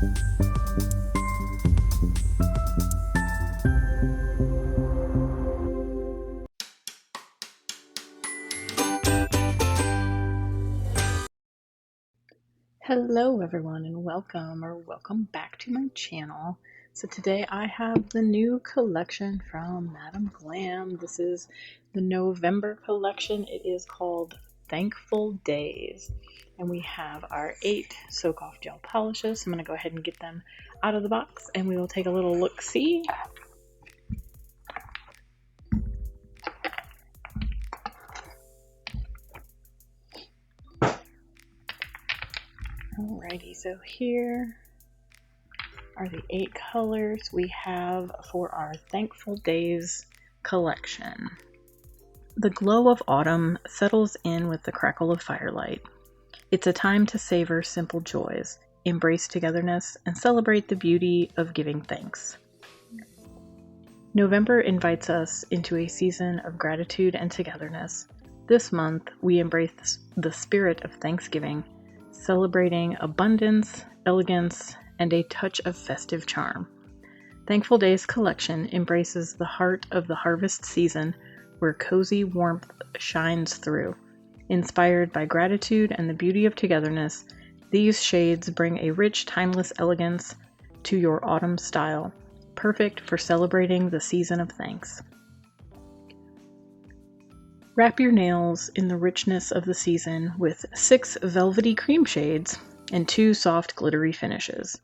Hello everyone and welcome back to my channel. So today I have the new collection from Madam Glam. This is the November collection. It is called Thankful Days. And we have our 8 soak-off gel polishes. So I'm going to go ahead and get them out of the box and we will take a little look-see. Alrighty, so here are the 8 colors we have for our Thankful Days collection. The glow of autumn settles in with the crackle of firelight. It's a time to savor simple joys, embrace togetherness, and celebrate the beauty of giving thanks. November invites us into a season of gratitude and togetherness. This month, we embrace the spirit of Thanksgiving, celebrating abundance, elegance, and a touch of festive charm. Thankful Days collection embraces the heart of the harvest season where cozy warmth shines through. Inspired by gratitude and the beauty of togetherness, these shades bring a rich, timeless elegance to your autumn style, perfect for celebrating the season of thanks. Wrap your nails in the richness of the season with 6 velvety cream shades and 2 soft glittery finishes.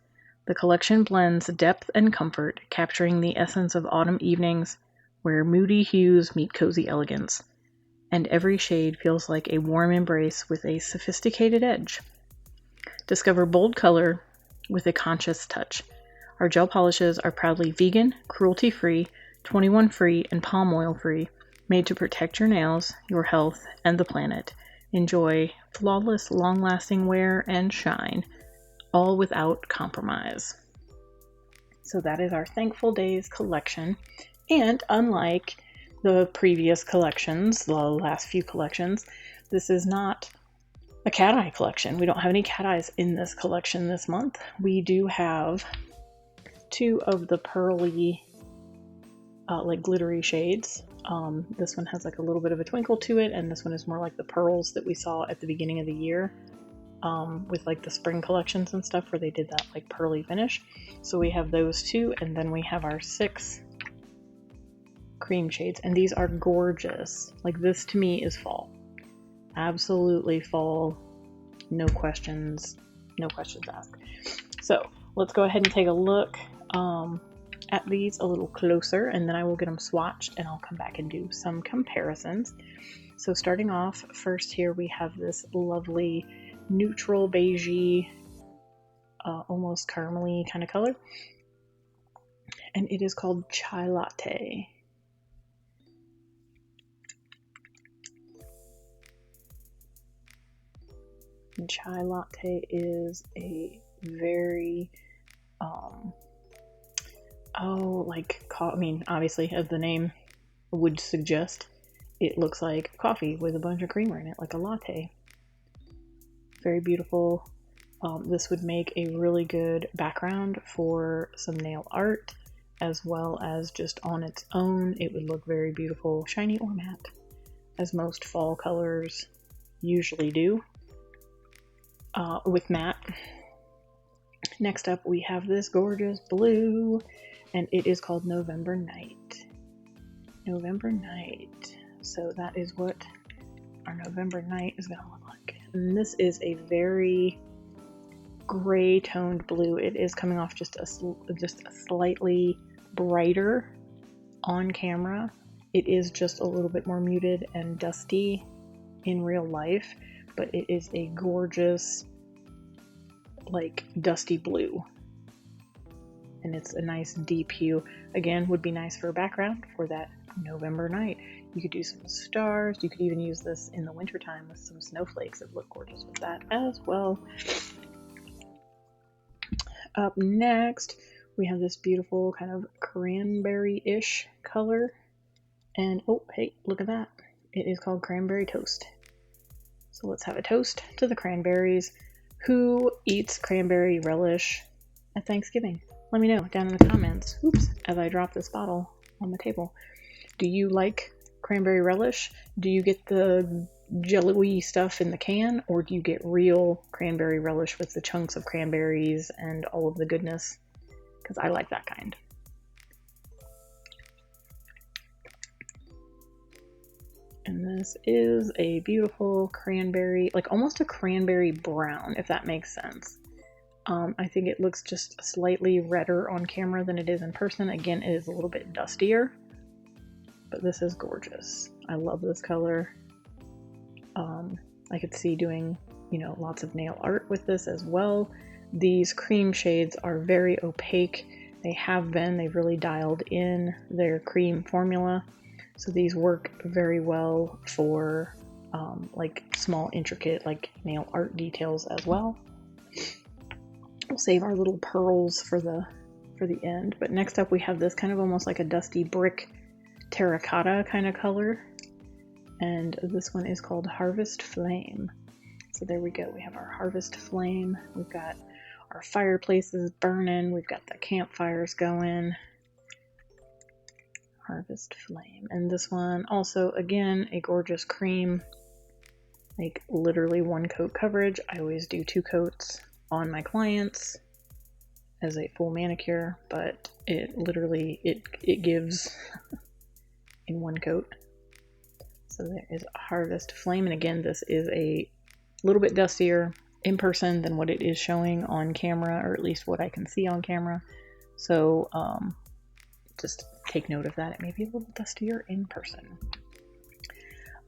The collection blends depth and comfort, capturing the essence of autumn evenings where moody hues meet cozy elegance, and every shade feels like a warm embrace with a sophisticated edge. Discover bold color with a conscious touch. Our gel polishes are proudly vegan, cruelty-free, 21-free, and palm oil-free, made to protect your nails, your health, and the planet. Enjoy flawless, long-lasting wear and shine, all without compromise. So that is our Thankful Days collection. And unlike the previous collections, the last few collections, this is not a cat eye collection. We don't have any cat eyes in this collection this month. We do have 2 of the pearly, like glittery shades. This one has like a little bit of a twinkle to it, and this one is more like the pearls that we saw at the beginning of the year with like the spring collections and stuff where they did that like pearly finish. So we have those 2, and then we have our 6 cream shades, and these are gorgeous. Like, this to me is fall. Absolutely fall. No questions asked. So let's go ahead and take a look at these a little closer, and then I will get them swatched and I'll come back and do some comparisons. So starting off first, here we have this lovely neutral beigey, almost caramely kind of color, and it is called Chai Latte. And Chai Latte is a very obviously, as the name would suggest, it looks like coffee with a bunch of creamer in it, like a latte. Very beautiful. This would make a really good background for some nail art, as well as just on its own. It would look very beautiful, shiny or matte, as most fall colors usually do with matte. Next up, we have this gorgeous blue, and it is called November Night. November Night. So that is what our November Night is going to look like. And this is a very gray toned blue. It is coming off just a slightly brighter on camera. It is just a little bit more muted and dusty in real life, but it is a gorgeous, like, dusty blue. And it's a nice deep hue. Again, would be nice for a background for that November night. You could do some stars. You could even use this in the wintertime with some snowflakes. It would look gorgeous with that as well. Up next, we have this beautiful kind of cranberry-ish color. And, oh, hey, look at that. It is called Cranberry Toast. So let's have a toast to the cranberries. Who eats cranberry relish at Thanksgiving? Let me know down in the comments. Oops, as I drop this bottle on the table. Do you like cranberry relish? Do you get the jelly stuff in the can, or do you get real cranberry relish with the chunks of cranberries and all of the goodness? Because I like that kind. And this is a beautiful cranberry, like almost a cranberry brown, if that makes sense. I think it looks just slightly redder on camera than it is in person. Again, it is a little bit dustier, but this is gorgeous. I love this color. I could see doing, you know, lots of nail art with this as well. These cream shades are very opaque. They've really dialed in their cream formula. So these work very well for like small intricate like nail art details as well. We'll save our little pearls for the end. But next up we have this kind of almost like a dusty brick terracotta kind of color. And this one is called Harvest Flame. So there we go. We have our Harvest Flame. We've got our fireplaces burning. We've got the campfires going. Harvest Flame. And this one also, again, a gorgeous cream. Like literally 1 coat coverage. I always do 2 coats on my clients as a full manicure, but it literally, it gives in 1 coat. So there is a Harvest Flame, and again, this is a little bit dustier in person than what it is showing on camera, or at least what I can see on camera. So just take note of that. It may be a little dustier in person.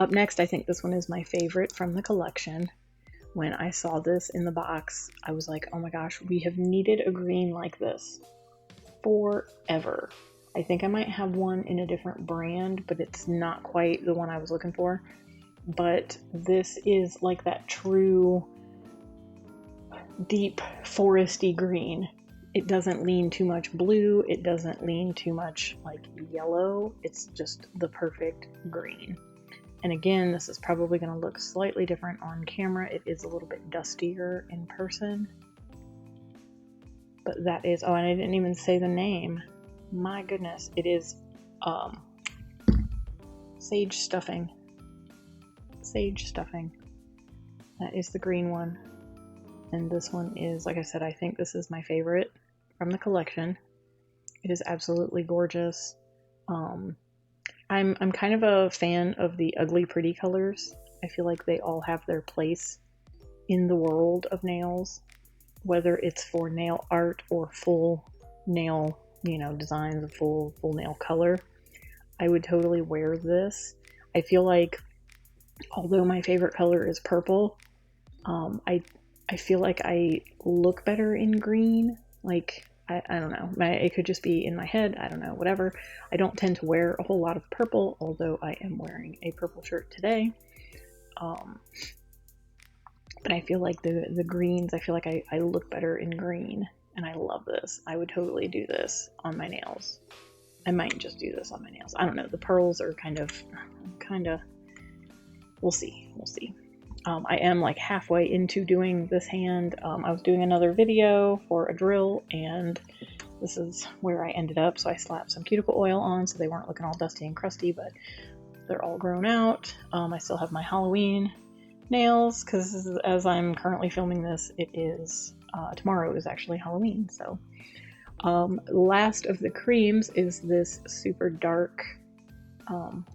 Up next, I think this one is my favorite from the collection. When I saw this in the box, I was like, oh my gosh, we have needed a green like this forever. I think I might have one in a different brand, but it's not quite the one I was looking for. But this is like that true deep foresty green. It doesn't lean too much blue. It doesn't lean too much like yellow. It's just the perfect green. And again, this is probably going to look slightly different on camera. It is a little bit dustier in person. But that is, oh, and I didn't even say the name. My goodness, it is Sage Stuffing. Sage Stuffing. That is the green one. And this one is, like I said, I think this is my favorite from the collection. It is absolutely gorgeous. I'm kind of a fan of the ugly pretty colors. I feel like they all have their place in the world of nails, whether it's for nail art or full nail, you know, designs of full nail color. I would totally wear this. I feel like, although my favorite color is purple, I feel like I look better in green. Like, I don't know. It could just be in my head. I don't know, whatever. I don't tend to wear a whole lot of purple, although I am wearing a purple shirt today. But I feel like the greens, I feel like I look better in green, and I love this. I would totally do this on my nails. I might just do this on my nails. I don't know. The pearls are kind of, we'll see. I am like halfway into doing this hand. I was doing another video for a drill, and this is where I ended up. So I slapped some cuticle oil on so they weren't looking all dusty and crusty, but they're all grown out. I still have my Halloween nails because as I'm currently filming this, it is tomorrow is actually Halloween. So last of the creams is this super dark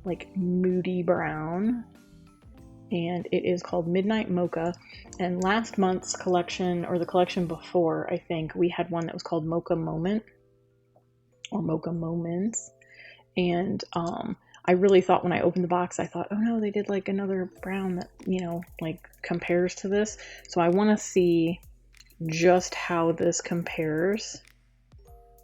like moody brown, and it is called Midnight Mocha. And last month's collection, or the collection before, I think we had one that was called Mocha Moment or Mocha Moments. And I really thought when I opened the box, I thought, oh no, they did like another brown that, you know, like compares to this. So I want to see just how this compares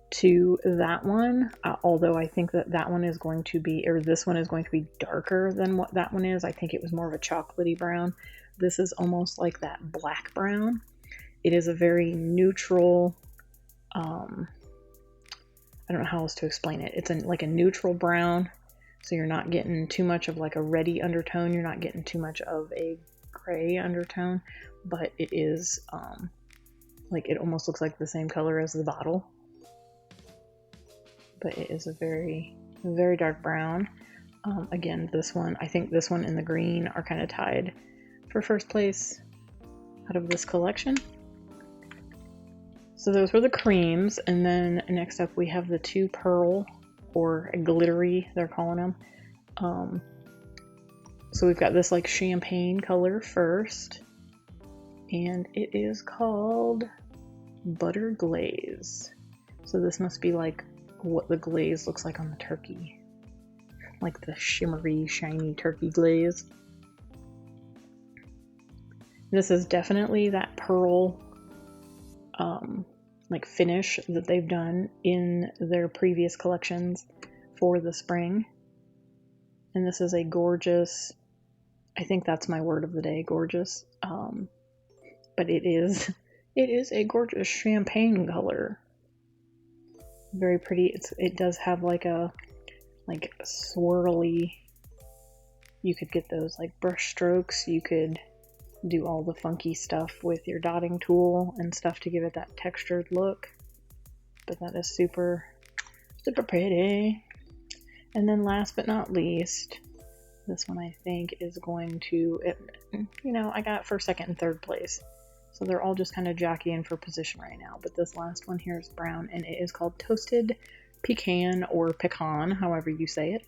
to that one, although I think that one is going to be, or this one is going to be darker than what that one is. I think it was more of a chocolatey brown. This is almost like that black brown. It is a very neutral, I don't know how else to explain it. It's like a neutral brown, so you're not getting too much of like a reddy undertone. You're not getting too much of a gray undertone, but it is Like it almost looks like the same color as the bottle, but it is a very, very dark brown. Again, this one, I think this one and the green are kind of tied for first place out of this collection. So those were the creams, and then next up we have the two pearl, or glittery, they're calling them. So we've got this like champagne color first, and it is called Butter Glaze. So this must be like what the glaze looks like on the turkey, like the shimmery, shiny turkey glaze. This is definitely that pearl like finish that they've done in their previous collections for the spring. And this is a gorgeous, I think that's my word of the day, gorgeous. But it is a gorgeous champagne color. Very pretty. It does have like a swirly, you could get those like brush strokes. You could do all the funky stuff with your dotting tool and stuff to give it that textured look. But that is super, super pretty. And then last but not least, this one I think is going to, you know, I got first, second, and third place. So they're all just kind of jockeying for position right now. But this last one here is brown, and it is called Toasted Pecan, or Pecan, however you say it.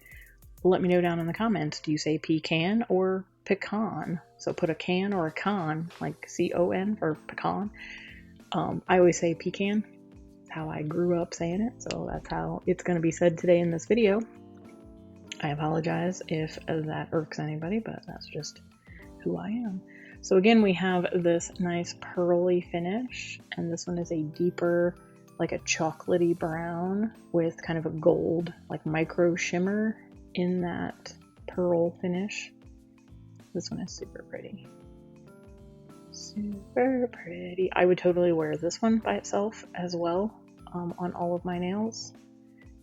Let me know down in the comments. Do you say pecan or pecan? So put a can or a con, like C-O-N for pecan. I always say pecan. That's how I grew up saying it. So that's how it's going to be said today in this video. I apologize if that irks anybody, but that's just who I am. So again, we have this nice pearly finish, and this one is a deeper, like a chocolatey brown with kind of a gold, like micro shimmer in that pearl finish. This one is super pretty. Super pretty. I would totally wear this one by itself as well on all of my nails.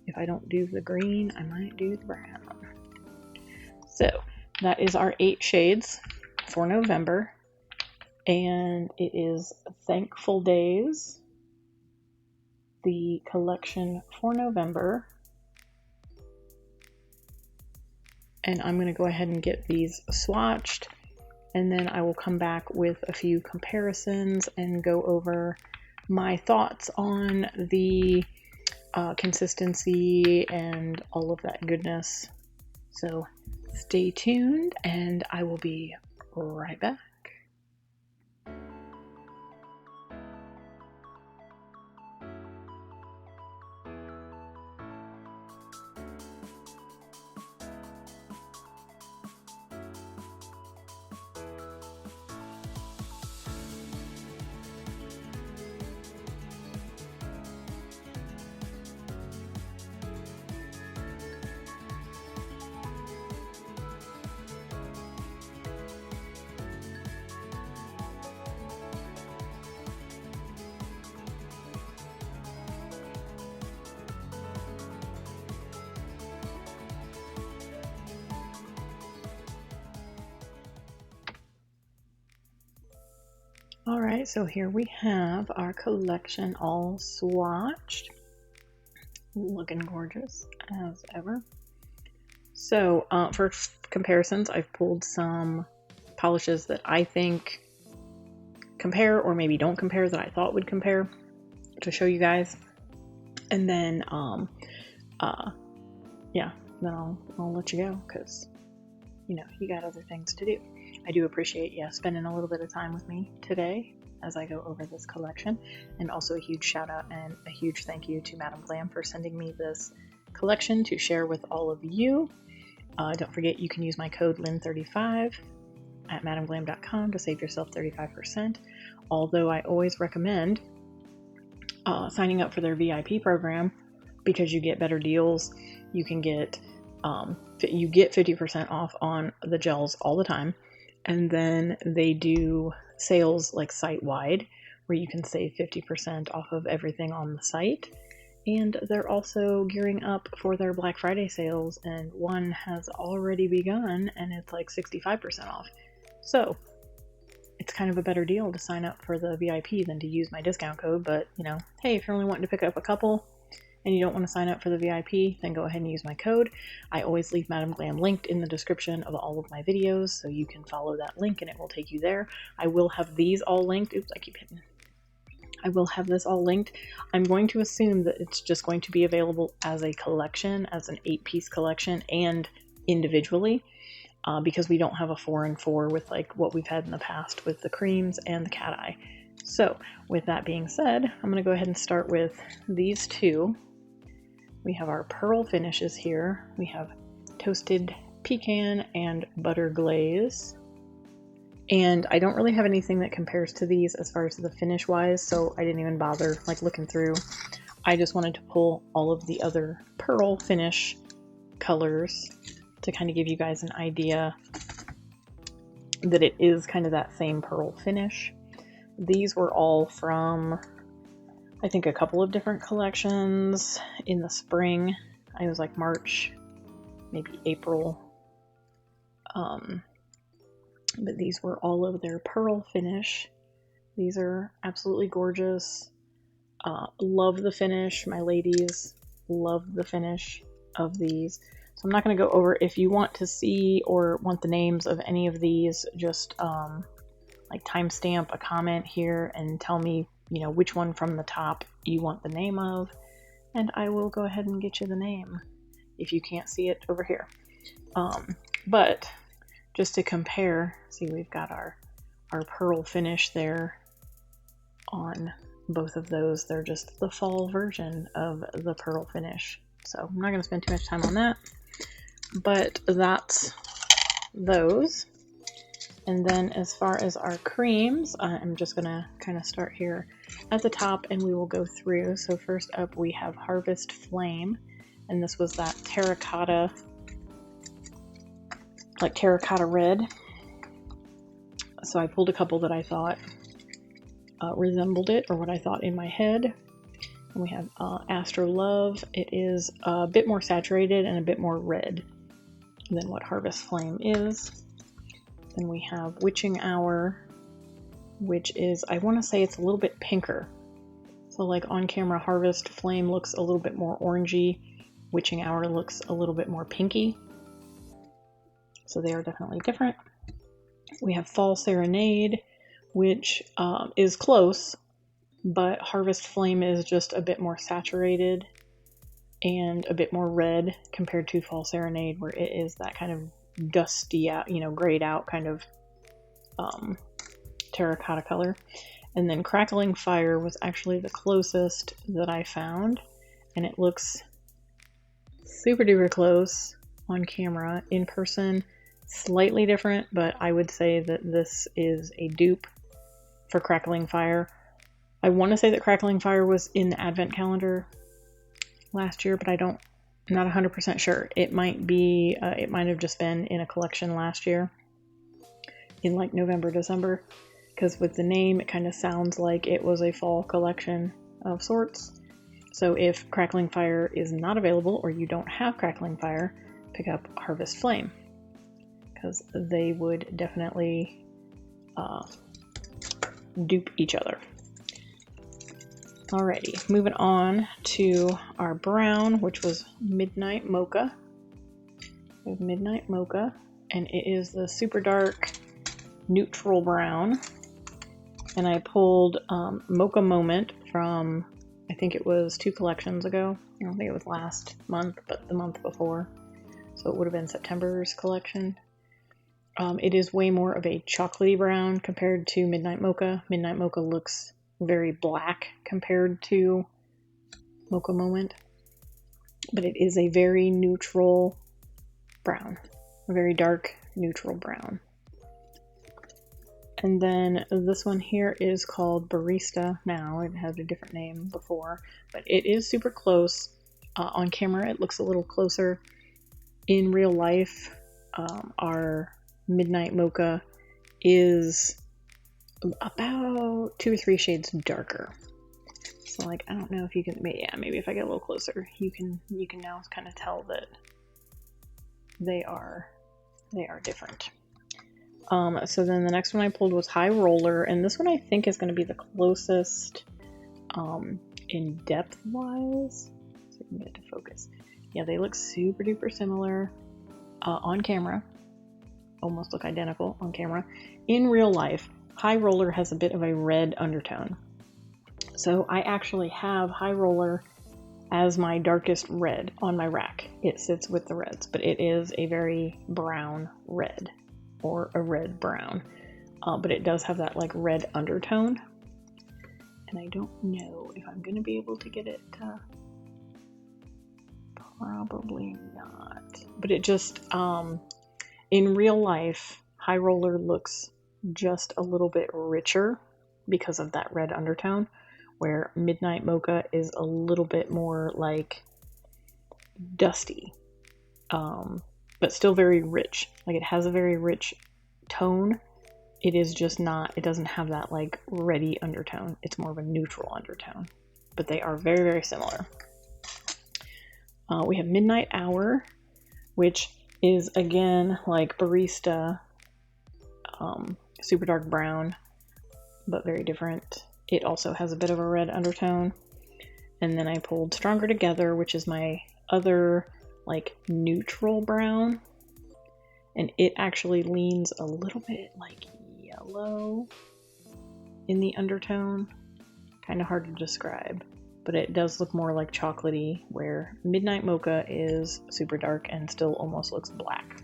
If I don't do the green, I might do the brown. So that is our 8 shades for November, and it is Thankful Days, the collection for November. And I'm going to go ahead and get these swatched, and then I will come back with a few comparisons and go over my thoughts on the consistency and all of that goodness. So stay tuned, and I will be right back. Alright, so here we have our collection all swatched. Looking gorgeous as ever. So for comparisons, I've pulled some polishes that I think compare, or maybe don't compare, that I thought would compare, to show you guys. And then yeah, then I'll let you go, because you know, you got other things to do. I do appreciate you spending a little bit of time with me today as I go over this collection. And also a huge shout out and a huge thank you to Madam Glam for sending me this collection to share with all of you. Don't forget, you can use my code LYN35 at madamglam.com to save yourself 35%. Although I always recommend signing up for their VIP program, because you get better deals. You can get 50% off on the gels all the time. And then they do sales like site-wide, where you can save 50% off of everything on the site. And they're also gearing up for their Black Friday sales, and one has already begun, and it's like 65% off. So it's kind of a better deal to sign up for the VIP than to use my discount code. But, you know, hey, if you're only wanting to pick up a couple and you don't want to sign up for the VIP, then go ahead and use my code. I always leave Madam Glam linked in the description of all of my videos, so you can follow that link and it will take you there. I will have these all linked. Oops, I keep hitting. I will have this all linked. I'm going to assume that it's just going to be available as a collection, as an 8-piece collection, and individually, because we don't have a 4 and 4 with like what we've had in the past with the creams and the cat eye. So with that being said, I'm going to go ahead and start with these two. We have our pearl finishes here. We have toasted pecan and butter glaze. And I don't really have anything that compares to these as far as the finish wise, so I didn't even bother like looking through. I just wanted to pull all of the other pearl finish colors to kind of give you guys an idea that it is kind of that same pearl finish. These were all from, I think, a couple of different collections in the spring. I was like March, maybe April. But these were all of their pearl finish. These are absolutely gorgeous. Love the finish. My ladies love the finish of these. So I'm not going to go over. If you want to see or want the names of any of these, just like timestamp a comment here and tell me, you know, which one from the top you want the name of, and I will go ahead and get you the name if you can't see it over here. But just to compare, see, we've got our pearl finish there on both of those. They're just the fall version of the pearl finish. So I'm not going to spend too much time on that, but that's those. And then as far as our creams, I'm just going to kind of start here at the top and we will go through. So first up we have Harvest Flame, and this was that terracotta, like terracotta red. So I pulled a couple that I thought resembled it, or what I thought in my head. And we have Astro Love. It is a bit more saturated and a bit more red than what Harvest Flame is. Then we have Witching Hour, which is, I want to say it's a little bit pinker. So like on camera, Harvest Flame looks a little bit more orangey. Witching Hour looks a little bit more pinky. So they are definitely different. We have Fall Serenade, which is close, but Harvest Flame is just a bit more saturated and a bit more red compared to Fall Serenade, where it is that kind of dusty out, you know, grayed out kind of terracotta color. And then Crackling Fire was actually the closest that I found, and it looks super duper close on camera. In person, slightly different, but I would say that this is a dupe for Crackling Fire. I want to say that Crackling Fire was in the advent calendar last year, but I'm not 100% sure. It might be, it might have just been in a collection last year in like November, December, because with the name, it kind of sounds like it was a fall collection of sorts. So if Crackling Fire is not available, or you don't have Crackling Fire, pick up Harvest Flame, because they would definitely dupe each other. Alrighty, moving on to our brown, which was Midnight Mocha. We have Midnight Mocha, and it is the super dark neutral brown. And I pulled Mocha Moment from, I think it was 2 collections ago. I don't think it was last month, but the month before. So it would have been September's collection. It is way more of a chocolatey brown compared to Midnight Mocha. Midnight Mocha looks very black compared to Mocha Moment, but it is a very neutral brown, a very dark neutral brown. And then this one here is called Barista now. It had a different name before, but it is super close. On camera, it looks a little closer. In real life, our Midnight Mocha is about 2 or 3 shades darker. So like, I don't know if you can, maybe if I get a little closer, you can now kind of tell that they are different. So then the next one I pulled was High Roller, and this one I think is going to be the closest in depth wise. So we can get it to focus. Yeah, they look super duper similar on camera. Almost look identical on camera. In real life, High Roller has a bit of a red undertone. So I actually have High Roller as my darkest red on my rack. It sits with the reds, but it is a very brown red, or a red brown. But it does have that like red undertone. And I don't know if I'm going to be able to get it to... Probably not. But it just, in real life, High Roller looks just a little bit richer because of that red undertone, where Midnight Mocha is a little bit more like dusty, but still very rich. Like, it has a very rich tone. It is just not, it doesn't have that like reddy undertone. It's more of a neutral undertone, but they are very, very similar. We have Midnight Hour, which is again like Barista, super dark brown, but very different. It also has a bit of a red undertone. And then I pulled Stronger Together, which is my other like neutral brown. And it actually leans a little bit like yellow in the undertone. Kind of hard to describe, but it does look more like chocolatey, where Midnight Mocha is super dark and still almost looks black.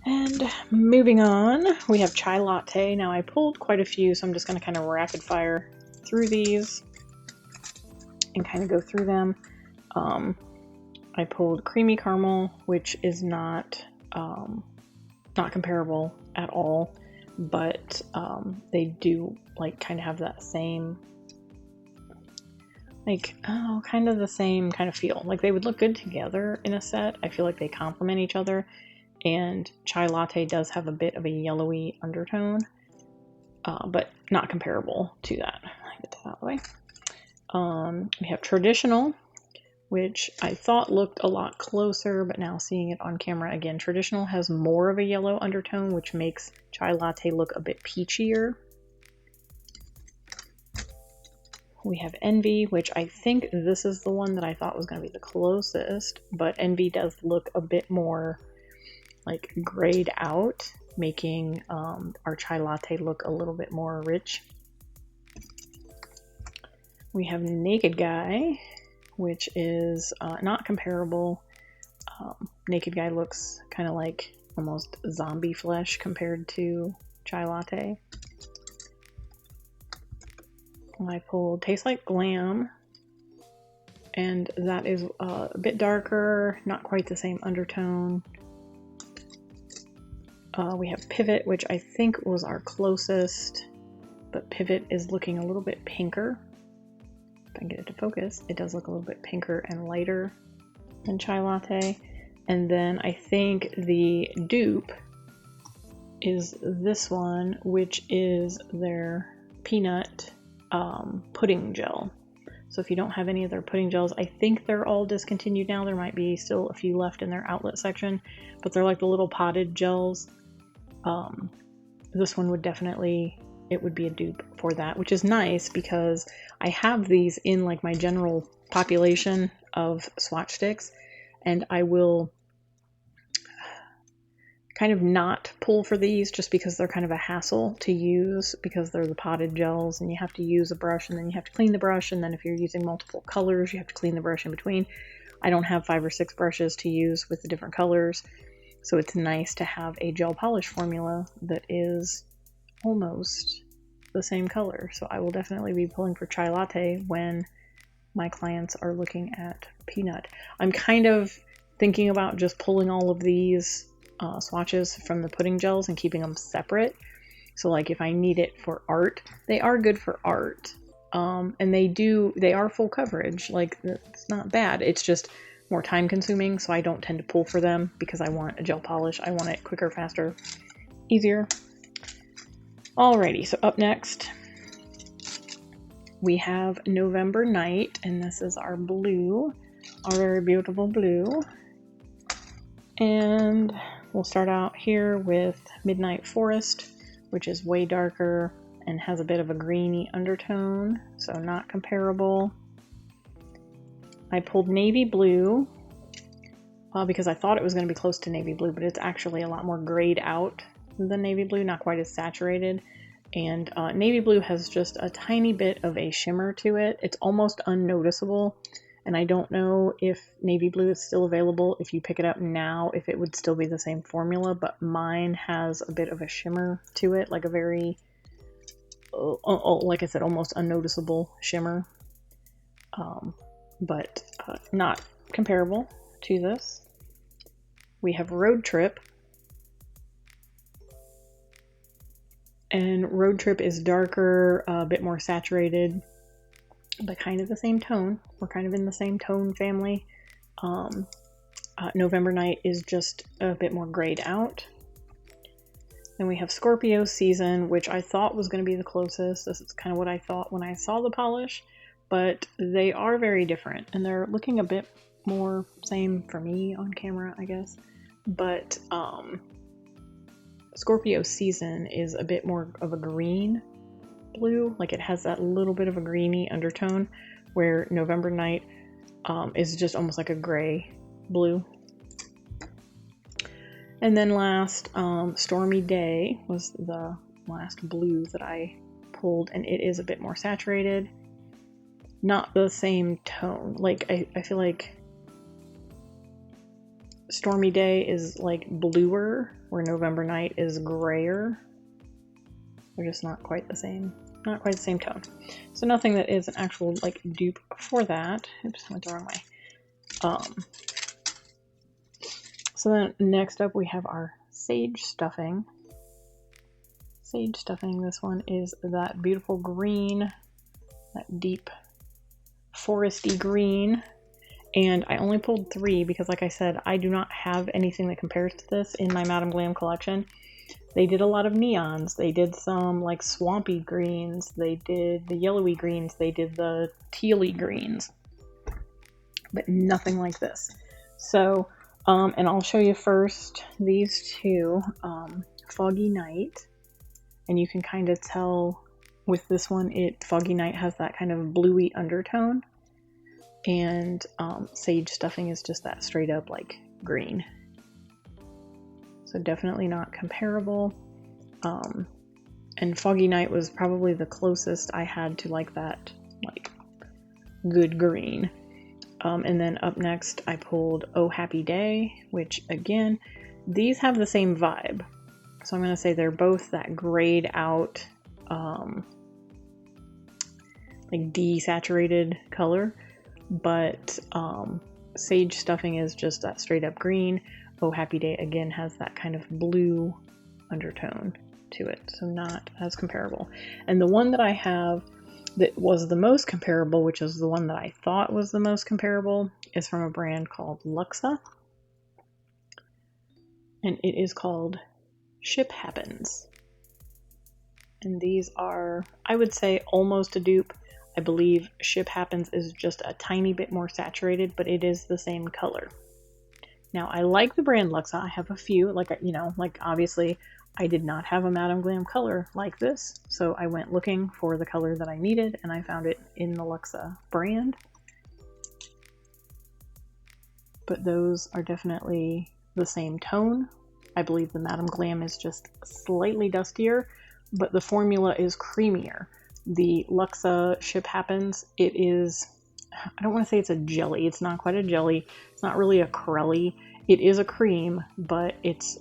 And moving on, we have Chai Latte. Now I pulled quite a few, so I'm just going to kind of rapid fire through these and kind of go through them. I pulled Creamy Caramel, which is not comparable at all, but they do like kind of have that same, like, kind of the same kind of feel. Like, they would look good together in a set. I feel like they complement each other. And Chai Latte does have a bit of a yellowy undertone, but not comparable to that. I get that way. We have Traditional, which I thought looked a lot closer, but now seeing it on camera again, Traditional has more of a yellow undertone, which makes Chai Latte look a bit peachier. We have Envy, which I think this is the one that I thought was going to be the closest, but Envy does look a bit more like grayed out, making our Chai Latte look a little bit more rich. We have Naked Guy, which is not comparable. Naked Guy looks kind of like almost zombie flesh compared to Chai Latte. I pulled Taste Like Glam, and that is a bit darker, not quite the same undertone. We have Pivot, which I think was our closest, but Pivot is looking a little bit pinker. If I can get it to focus, it does look a little bit pinker and lighter than Chai Latte. And then I think the dupe is this one, which is their peanut pudding gel. So if you don't have any of their pudding gels, I think they're all discontinued now. There might be still a few left in their outlet section, but they're like the little potted gels. This one would definitely, it would be a dupe for that, which is nice because I have these in like my general population of swatch sticks, and I will kind of not pull for these just because they're kind of a hassle to use, because they're the potted gels and you have to use a brush and then you have to clean the brush, and then if you're using multiple colors you have to clean the brush in between. I don't have 5 or 6 brushes to use with the different colors, so it's nice to have a gel polish formula that is almost the same color. So I will definitely be pulling for Chai Latte when my clients are looking at peanut. I'm kind of thinking about just pulling all of these swatches from the pudding gels and keeping them separate. So like if I need it for art, they are good for art. And they are full coverage. Like, it's not bad. It's just more time consuming, so I don't tend to pull for them because I want a gel polish. I want it quicker, faster, easier. Alrighty, so up next we have November Night, and this is our blue, our very beautiful blue. And we'll start out here with Midnight Forest, which is way darker and has a bit of a greeny undertone, so not comparable. I pulled Navy Blue because I thought it was going to be close to Navy Blue, but it's actually a lot more grayed out than Navy Blue, not quite as saturated. And Navy Blue has just a tiny bit of a shimmer to it. It's almost unnoticeable, and I don't know if Navy Blue is still available. If you pick it up now, if it would still be the same formula, but mine has a bit of a shimmer to it, like a very, like I said, almost unnoticeable shimmer, but not comparable to this. We have Road Trip, and Road Trip is darker, a bit more saturated, but kind of the same tone. We're kind of in the same tone family. November Night is just a bit more grayed out. Then we have Scorpio Season, which I thought was going to be the closest. This is kind of what I thought when I saw the polish, but they are very different, and they're looking a bit more same for me on camera, I guess. But Scorpio Season is a bit more of a green blue, like it has that little bit of a greeny undertone, where November Night is just almost like a gray blue. And then last, Stormy Day was the last blue that I pulled, and it is a bit more saturated. Not the same tone. Like, I feel like Stormy Day is like bluer, where November Night is grayer. They're just not quite the same tone. So nothing that is an actual like dupe for that. Oops, I went the wrong way. So then next up we have our Sage Stuffing. Sage Stuffing, this one is that beautiful green, that deep foresty green. And I only pulled 3 because, like I said, I do not have anything that compares to this in my Madam Glam collection. They did a lot of neons. They did some like swampy greens. They did the yellowy greens. They did the tealy greens. But nothing like this. So, and I'll show you first these two. Foggy Night. And you can kind of tell with this one, Foggy Night has that kind of bluey undertone. And Sage Stuffing is just that straight up like green. So definitely not comparable. And Foggy Night was probably the closest I had to like that like good green. And then up next I pulled Oh Happy Day, which again, these have the same vibe. So I'm going to say they're both that grayed out like desaturated color. But Sage Stuffing is just that straight up green. Oh Happy Day again has that kind of blue undertone to it, so not as comparable. And the one that I have that was the most comparable, which is the one that I thought was the most comparable, is from a brand called Luxa. And it is called Ship Happens. And these are, I would say, almost a dupe. I believe Ship Happens is just a tiny bit more saturated, but it is the same color. Now, I like the brand Luxa. I have a few, like obviously I did not have a Madam Glam color like this, so I went looking for the color that I needed, and I found it in the Luxa brand. But those are definitely the same tone. I believe the Madam Glam is just slightly dustier, but the formula is creamier. The Luxa Ship Happens, it is, I don't want to say it's a jelly. It's not quite a jelly. It's not really a crelly. It is a cream, but it's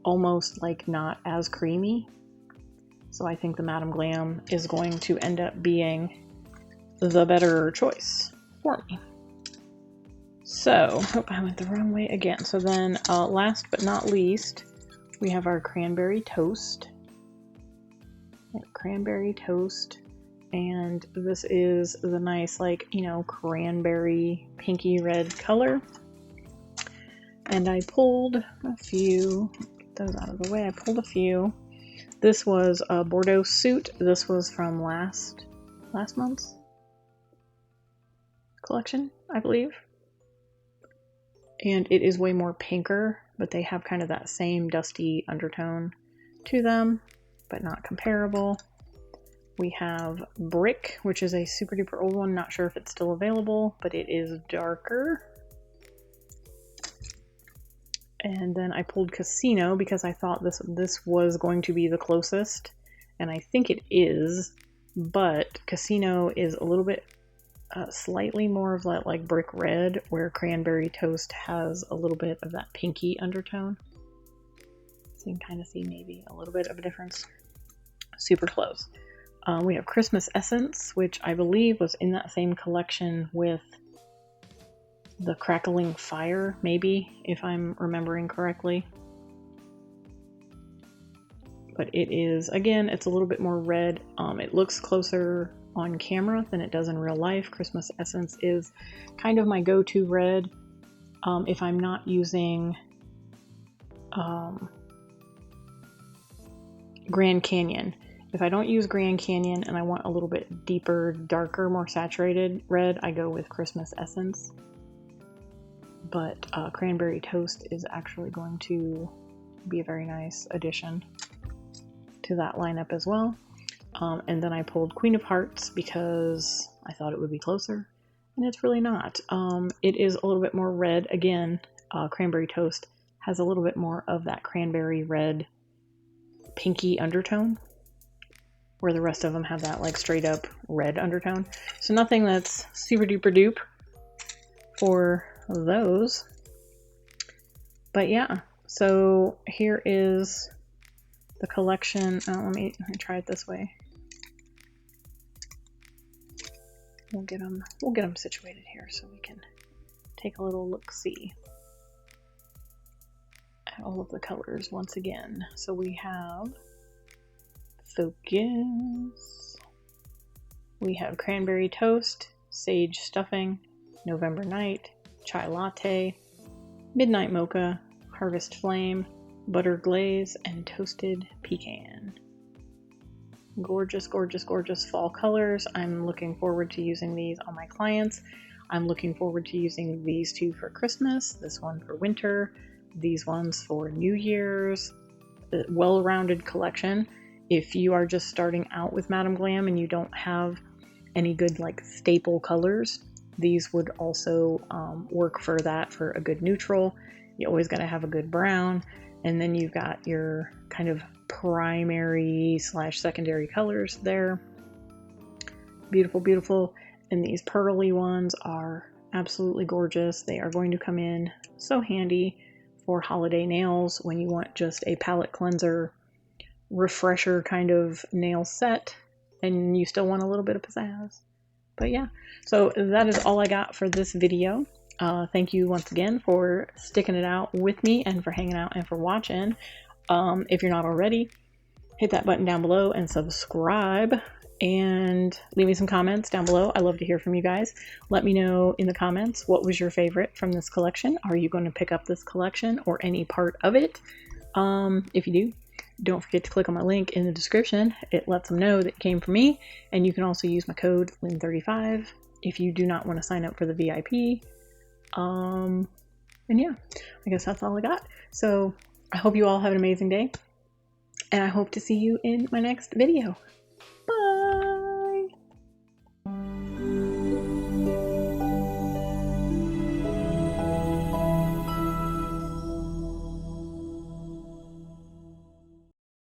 almost like not as creamy. So I think the Madam Glam is going to end up being the better choice for me. So, I went the wrong way again. So then, last but not least, we have our Cranberry Toast. Cranberry Toast. And this is the nice, like, cranberry pinky red color. And I pulled a few, get those out of the way, I pulled a few. This was a Bordeaux Suit. This was from last month's collection, I believe. And it is way more pinker but they have kind of that same dusty undertone to them, but not comparable. We have Brick, which is a super duper old one. Not sure if it's still available, but it is darker. And then I pulled Casino because I thought this was going to be the closest, and I think it is, but Casino is a little bit slightly more of that like brick red, where Cranberry Toast has a little bit of that pinky undertone. So you can kind of see maybe a little bit of a difference. Super close. We have Christmas Essence, which I believe was in that same collection with the Crackling Fire, maybe, if I'm remembering correctly. But it is, again, it's a little bit more red. It looks closer on camera than it does in real life. Christmas Essence is kind of my go-to red if I'm not using Grand Canyon. If I don't use Grand Canyon and I want a little bit deeper, darker, more saturated red, I go with Christmas Essence. But Cranberry Toast is actually going to be a very nice addition to that lineup as well. And then I pulled Queen of Hearts because I thought it would be closer, and it's really not. It is a little bit more red. Again, Cranberry Toast has a little bit more of that cranberry red pinky undertone, where the rest of them have that like straight up red undertone. So nothing that's super duper dupe for those. But yeah, so here is the collection. Let me try it this way. We'll get them situated here so we can take a little look-see at all of the colors once again. So we have Focus, we have Cranberry Toast, Sage Stuffing, November Night, Chai Latte, Midnight Mocha, Harvest Flame, Butter Glaze, and Toasted Pecan. Gorgeous, gorgeous, gorgeous fall colors. I'm looking forward to using these on my clients. I'm looking forward to using these two for Christmas, this one for winter, these ones for New Year's. A well-rounded collection. If you are just starting out with Madam Glam and you don't have any good like staple colors, these would also work for that, for a good neutral. You always got to have a good brown, and then you've got your kind of primary / secondary colors there. Beautiful, beautiful. And these pearly ones are absolutely gorgeous. They are going to come in so handy for holiday nails when you want just a palette cleanser, refresher kind of nail set, and you still want a little bit of pizzazz. But yeah, so that is all I got for this video. Thank you once again for sticking it out with me and for hanging out and for watching. If you're not already, hit that button down below and subscribe, and leave me some comments down below. I love to hear from you guys. Let me know in the comments, what was your favorite from this collection? Are you going to pick up this collection or any part of it? If you do, don't forget to click on my link in the description. It lets them know that it came from me, and you can also use my code LYN35 if you do not want to sign up for the VIP. And yeah, I guess that's all I got. So I hope you all have an amazing day, and I hope to see you in my next video.